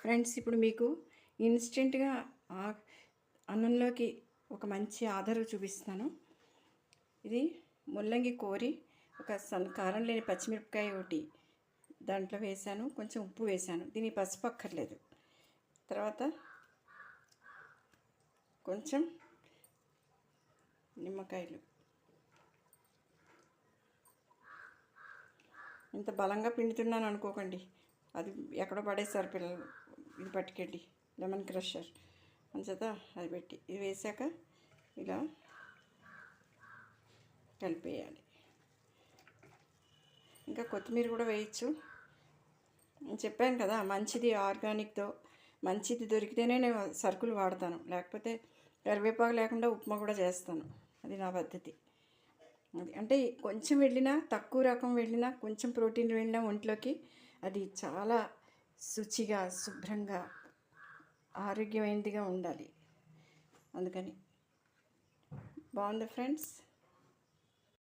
Friends, ఇప్పుడు మీకు ఇన్స్టెంట్గా అన్నంలోకి ఒక మంచి ఆధారం చూపిస్తాను. ఇది ముల్లంగి కోరి ఒక కారం లేని పచ్చిమిరపకాయ ఒకటి దాంట్లో వేసాను, కొంచెం ఉప్పు వేసాను. దీనికి పసుపు అక్కర్లేదు. తర్వాత కొంచెం నిమ్మకాయలు. ఇంత బలంగా పిండుతున్నాను అనుకోకండి, అది ఎక్కడో పడేసారు పిల్లలు. ఇది పట్టుకెళ్ళి లెమన్ క్రషర్ అంచేత అది పెట్టి ఇది వేసాక ఇలా కలిపేయాలి. ఇంకా కొత్తిమీర కూడా వేయచ్చు. నేను చెప్పాను కదా, మంచిది ఆర్గానిక్తో మంచిది దొరికితేనే నేను సరుకులు వాడతాను, లేకపోతే కరివేపాకు లేకుండా ఉప్మా కూడా చేస్తాను. అది నా పద్ధతి. అది అంటే కొంచెం వెళ్ళినా, తక్కువ రకం వెళ్ళినా, కొంచెం ప్రోటీన్ వెళ్ళినా ఒంట్లోకి అది చాలా శుచిగా, శుభ్రంగా, ఆరోగ్యమైనదిగా ఉండాలి. అందుకని బాగుంది ఫ్రెండ్స్.